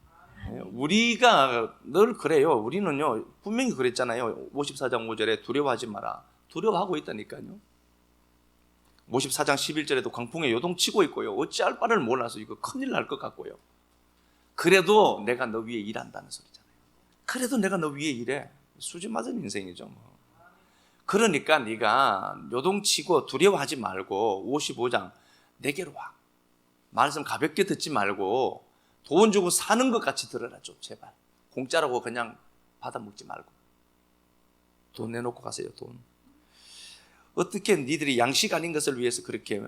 예, 우리가 늘 그래요. 우리는요, 분명히 그랬잖아요. 54장 5절에 두려워하지 마라. 두려워하고 있다니까요. 54장 11절에도 광풍에 요동치고 있고요. 어찌할 바를 몰라서 이거 큰일 날 것 같고요. 그래도 내가 너 위에 일한다는 소리잖아요. 그래도 내가 너 위에 일해. 수지 맞은 인생이죠. 뭐. 그러니까 네가 요동치고 두려워하지 말고 55장 내게로 와. 말씀 가볍게 듣지 말고 돈 주고 사는 것 같이 들어라 좀 제발. 공짜라고 그냥 받아먹지 말고. 돈 내놓고 가세요. 돈. 어떻게 니들이 양식 아닌 것을 위해서 그렇게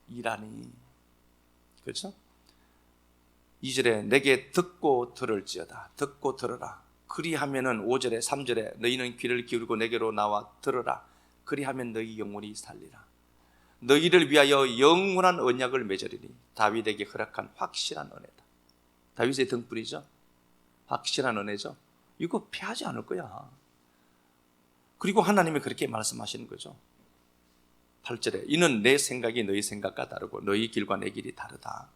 일하니? 그렇죠? 2절에 내게 듣고 들을지어다. 듣고 들어라. 그리하면은 5절에 3절에 너희는 귀를 기울이고 내게로 나와 들어라. 그리하면 너희 영혼이 살리라. 너희를 위하여 영원한 언약을 맺으리니 다윗에게 허락한 확실한 은혜다. 다윗의 등불이죠. 확실한 은혜죠. 이거 피하지 않을 거야. 그리고 하나님이 그렇게 말씀하시는 거죠. 8절에 이는 내 생각이 너희 생각과 다르고 너희 길과 내 길이 다르다.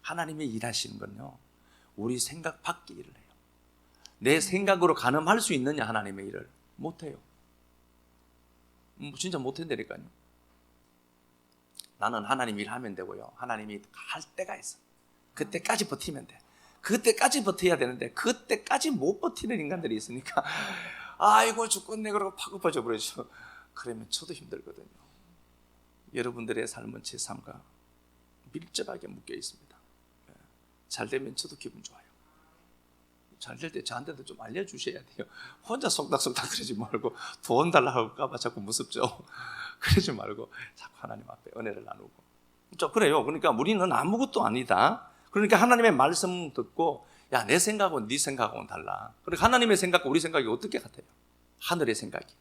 하나님이 일하시는 건요, 우리 생각 밖의 일을 해요. 내 생각으로 가늠할 수 있느냐? 하나님의 일을 못해요. 진짜 못한다니까요. 나는 하나님 일 하면 되고요, 하나님이 할 때가 있어. 그때까지 버티면 돼. 그때까지 버텨야 되는데 그때까지 못 버티는 인간들이 있으니까 아이고 죽겠네 그러고 파급파져 버리죠. 그러면 저도 힘들거든요. 여러분들의 삶은 제 삶과 밀접하게 묶여 있습니다. 잘 되면 저도 기분 좋아요. 잘 될 때 저한테도 좀 알려주셔야 돼요. 혼자 속닥속닥 그러지 말고 돈 달라고 할까봐 자꾸 무섭죠. 그러지 말고 자꾸 하나님 앞에 은혜를 나누고. 그래요. 그러니까 우리는 아무것도 아니다. 그러니까 하나님의 말씀 듣고 야, 내 생각은 네 생각하고는 달라. 그러니까 하나님의 생각과 우리 생각이 어떻게 같아요? 하늘의 생각이.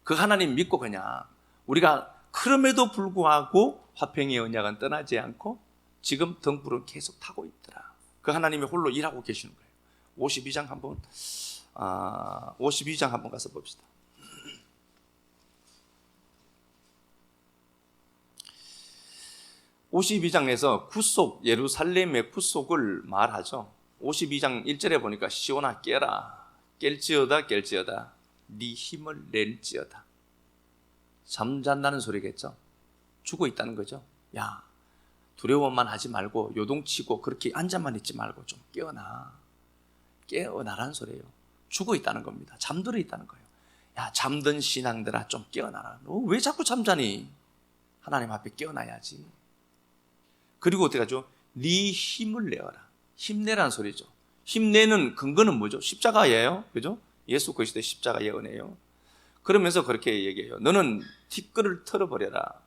그 하나님 믿고 그냥 우리가 그럼에도 불구하고 화평의 언약은 떠나지 않고 지금 등불은 계속 타고 있더라. 그 하나님이 홀로 일하고 계시는 거예요. 52장 한번 가서 봅시다. 52장에서 구속, 예루살렘의 구속을 말하죠. 52장 1절에 보니까 시온아 깨라, 깰지어다 네 힘을 낼지어다. 잠잔다는 소리겠죠. 죽어 있다는 거죠. 야, 두려워만 하지 말고 요동치고 그렇게 앉아만 있지 말고 좀 깨어나라는 소리예요. 죽어 있다는 겁니다. 잠들어 있다는 거예요. 야, 잠든 신앙들아 좀 깨어나라. 너 왜 자꾸 잠자니? 하나님 앞에 깨어나야지. 그리고 어떻게 하죠? 네 힘을 내어라. 힘내라는 소리죠. 힘내는 근거는 뭐죠? 십자가예요. 그죠? 예수 그리스도의 십자가의 은혜예요. 그러면서 그렇게 얘기해요. 너는 티끌을 털어버려라.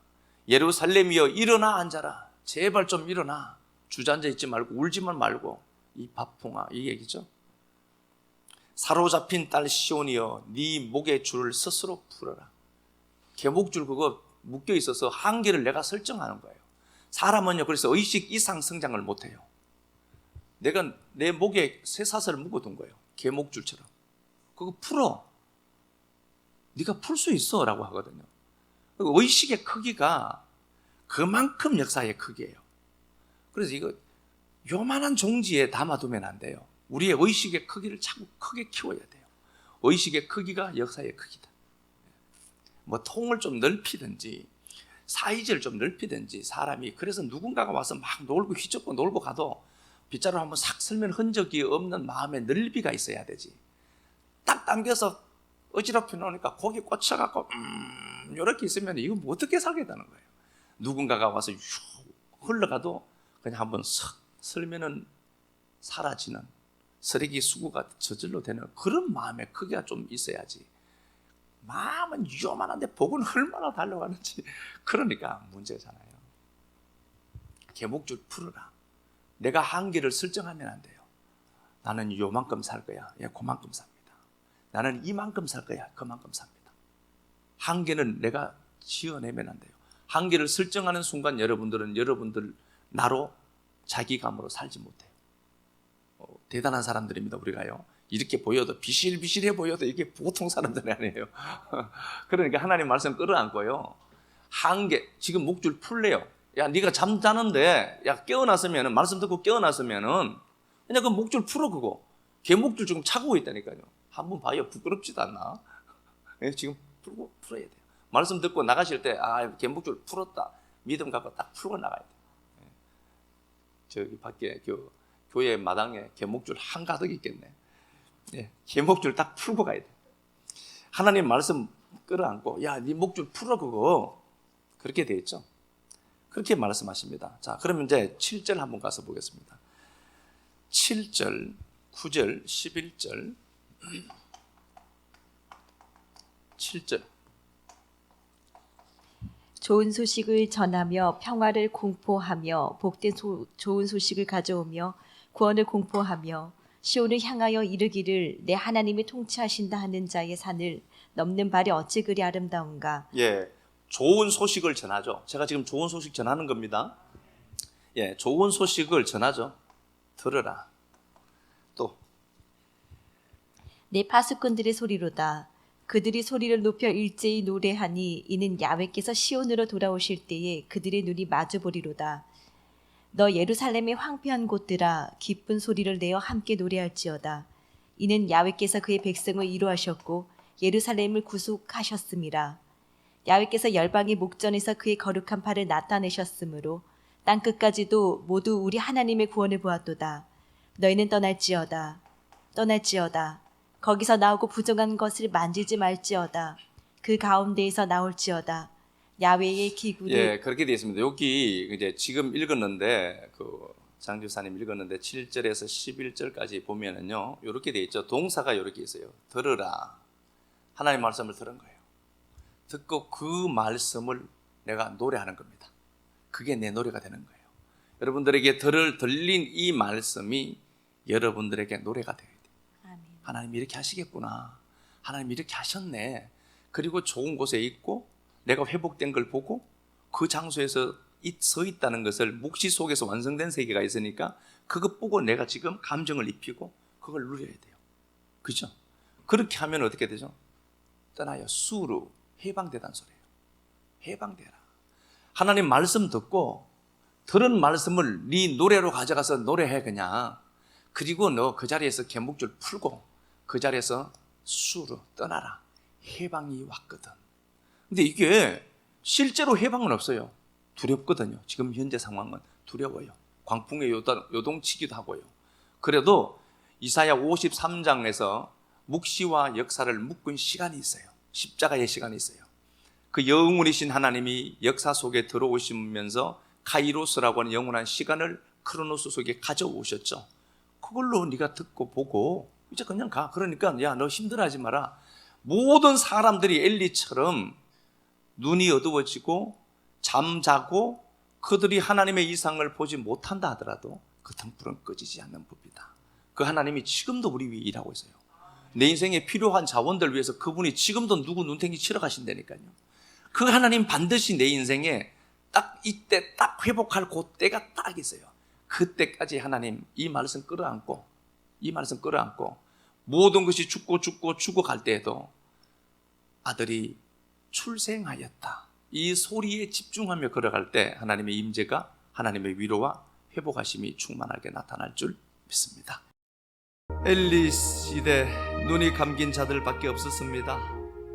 예루살렘이여 일어나 앉아라. 제발 좀 일어나. 주저앉아 있지 말고 울지만 말고 이 밥풍아 이 얘기죠. 사로잡힌 딸 시온이여 네 목의 줄을 스스로 풀어라. 계목줄 그거 묶여 있어서 한계를 내가 설정하는 거예요. 사람은요 그래서 의식 이상 성장을 못해요. 내가 내 목에 쇠사슬을 묶어둔 거예요. 계목줄처럼. 그거 풀어. 네가 풀 수 있어 라고 하거든요. 의식의 크기가 그만큼 역사의 크기예요. 그래서 이거 요만한 종지에 담아두면 안 돼요. 우리의 의식의 크기를 자꾸 크게 키워야 돼요. 의식의 크기가 역사의 크기다. 뭐 통을 좀 넓히든지 사이즈를 좀 넓히든지 사람이 그래서 누군가가 와서 막 놀고 휘젓고 놀고 가도 빗자루 한번 싹 쓸면 흔적이 없는 마음의 넓이가 있어야 되지. 딱 당겨서 어지럽혀 놓으니까 고기 꽂혀갖고 이렇게 있으면 이거 뭐 어떻게 살겠다는 거예요. 누군가가 와서 흘러가도 그냥 한번 싹 쓸면은 사라지는 쓰레기 수거가 저절로 되는 그런 마음의 크기가 좀 있어야지. 마음은 요만한데 복은 얼마나 달려가는지. 그러니까 문제잖아요. 계목줄 풀어라. 내가 한계를 설정하면 안 돼요. 나는 요만큼 살 거야. 예, 그만큼 삽니다. 나는 이만큼 살 거야. 그만큼 삽니다. 한계는 내가 지어내면 안 돼요. 한계를 설정하는 순간 여러분들은 여러분들 나로 자기감으로 살지 못해요. 대단한 사람들입니다. 우리가요. 이렇게 보여도 비실비실해 보여도 이게 보통 사람들이 아니에요. 그러니까 하나님 말씀 끌어안고요. 한계 지금 목줄 풀래요. 야 네가 잠자는데 야 깨어났으면은 말씀 듣고 깨어났으면은 그냥 그 목줄 풀어 그거. 개목줄 지금 차고 있다니까요. 한번 봐요. 부끄럽지도 않나? 지금 풀어야 돼요. 말씀 듣고 나가실 때 개목줄 풀었다. 믿음 갖고 딱 풀고 나가야 돼요. 저기 밖에 교회 마당에 개목줄 한가득 있겠네. 개목줄 딱 풀고 가야 돼. 하나님 말씀 끌어안고 야, 네 목줄 풀어 그거. 그렇게 돼 있죠. 그렇게 말씀하십니다. 자, 그러면 이제 7절 한번 가서 보겠습니다. 7절, 9절, 11절, 7절. 좋은 소식을 전하며 평화를 공포하며 복된 좋은 소식을 가져오며 구원을 공포하며 시온을 향하여 이르기를 내 하나님이 통치하신다 하는 자의 산을 넘는 발이 어찌 그리 아름다운가. 예, 좋은 소식을 전하죠. 제가 지금 좋은 소식 전하는 겁니다. 예, 좋은 소식을 전하죠. 들으라. 또 내 파수꾼들의 소리로다. 그들이 소리를 높여 일제히 노래하니 이는 야훼께서 시온으로 돌아오실 때에 그들의 눈이 마주보리로다. 너 예루살렘의 황폐한 곳들아 기쁜 소리를 내어 함께 노래할지어다. 이는 야훼께서 그의 백성을 이루하셨고 예루살렘을 구속하셨음이라. 야훼께서 열방의 목전에서 그의 거룩한 팔을 나타내셨으므로 땅끝까지도 모두 우리 하나님의 구원을 보았도다. 너희는 떠날지어다. 거기서 나오고 부정한 것을 만지지 말지어다. 그 가운데에서 나올지어다. 야훼의 기구를 예, 그렇게 되어 있습니다. 여기 이제 지금 읽었는데 장교사님 읽었는데 7절에서 11절까지 보면은요. 이렇게 되어 있죠. 동사가 이렇게 있어요. 들으라. 하나님의 말씀을 들은 거예요. 듣고 그 말씀을 내가 노래하는 겁니다. 그게 내 노래가 되는 거예요. 여러분들에게 들린 이 말씀이 여러분들에게 노래가 되어야 돼요. 아멘. 하나님이 이렇게 하시겠구나. 하나님이 이렇게 하셨네. 그리고 좋은 곳에 있고 내가 회복된 걸 보고 그 장소에서 서 있다는 것을 묵시 속에서 완성된 세계가 있으니까 그것 보고 내가 지금 감정을 입히고 그걸 누려야 돼요. 그죠? 그렇게 하면 어떻게 되죠? 떠나요. 수로 해방되다는 소리예요. 해방되라. 하나님 말씀 듣고 들은 말씀을 네 노래로 가져가서 노래해 그냥. 그리고 너 그 자리에서 개묵줄 풀고 그 자리에서 수로 떠나라. 해방이 왔거든. 근데 이게 실제로 해방은 없어요. 두렵거든요. 지금 현재 상황은 두려워요. 광풍에 요동치기도 하고요. 그래도 이사야 53장에서 묵시와 역사를 묶은 시간이 있어요. 십자가의 시간이 있어요. 그 영원이신 하나님이 역사 속에 들어오시면서 카이로스라고 하는 영원한 시간을 크로노스 속에 가져오셨죠. 그걸로 네가 듣고 보고 이제 그냥 가. 그러니까 야, 너 힘들어하지 마라. 모든 사람들이 엘리처럼 눈이 어두워지고 잠자고 그들이 하나님의 이상을 보지 못한다 하더라도 그 등불은 꺼지지 않는 법이다. 그 하나님이 지금도 우리 위해 일하고 있어요. 내 인생에 필요한 자원들 위해서 그분이 지금도 누구 눈탱이 치러 가신다니까요. 그 하나님 반드시 내 인생에 딱 이때 딱 회복할 그 때가 딱 있어요. 그때까지 하나님 이 말씀 끌어안고 모든 것이 죽어갈 때에도 아들이 출생하였다. 이 소리에 집중하며 걸어갈 때 하나님의 임재가 하나님의 위로와 회복하심이 충만하게 나타날 줄 믿습니다. 엘리 시대 눈이 감긴 자들밖에 없었습니다.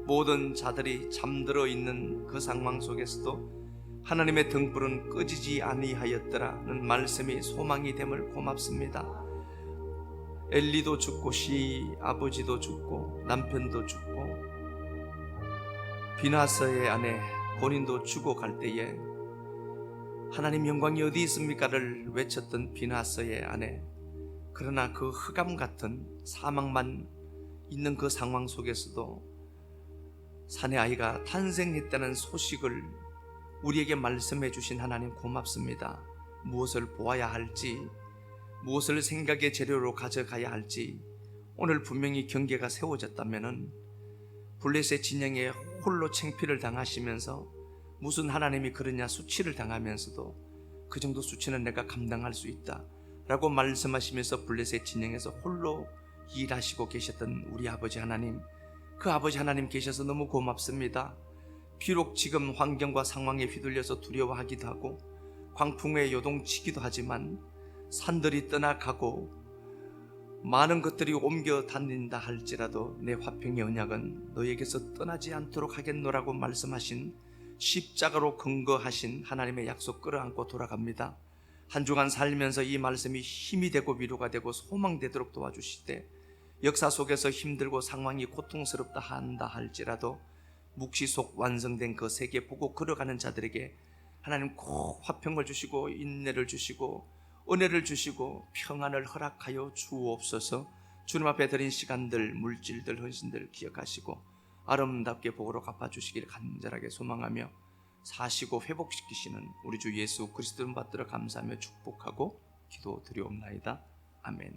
모든 자들이 잠들어 있는 그 상황 속에서도 하나님의 등불은 꺼지지 아니하였더라는 말씀이 소망이 됨을 고맙습니다. 엘리도 죽고 아버지도 죽고 남편도 죽고 비나서의 아내 본인도 죽어갈 때에 하나님 영광이 어디 있습니까를 외쳤던 비나서의 아내, 그러나 그 흑암 같은 사망만 있는 그 상황 속에서도 사내 아이가 탄생했다는 소식을 우리에게 말씀해 주신 하나님 고맙습니다. 무엇을 보아야 할지, 무엇을 생각의 재료로 가져가야 할지 오늘 분명히 경계가 세워졌다면 블레셋 진영에 홀로 창피를 당하시면서 무슨 하나님이 그러냐 수치를 당하면서도 그 정도 수치는 내가 감당할 수 있다 라고 말씀하시면서 블레셋 진영에서 홀로 일하시고 계셨던 우리 아버지 하나님, 그 아버지 하나님 계셔서 너무 고맙습니다. 비록 지금 환경과 상황에 휘둘려서 두려워하기도 하고 광풍에 요동치기도 하지만 산들이 떠나가고 많은 것들이 옮겨 다닌다 할지라도 내 화평의 언약은 너에게서 떠나지 않도록 하겠노라고 말씀하신 십자가로 근거하신 하나님의 약속 끌어안고 돌아갑니다. 한 주간 살면서 이 말씀이 힘이 되고 위로가 되고 소망되도록 도와주시되 역사 속에서 힘들고 상황이 고통스럽다 한다 할지라도 묵시 속 완성된 그 세계 보고 걸어가는 자들에게 하나님 꼭 화평을 주시고 인내를 주시고 은혜를 주시고 평안을 허락하여 주옵소서. 주님 앞에 드린 시간들, 물질들, 헌신들 기억하시고 아름답게 복으로 갚아주시길 간절하게 소망하며 사시고 회복시키시는 우리 주 예수 그리스도를 받들어 감사하며 축복하고 기도드리옵나이다. 아멘.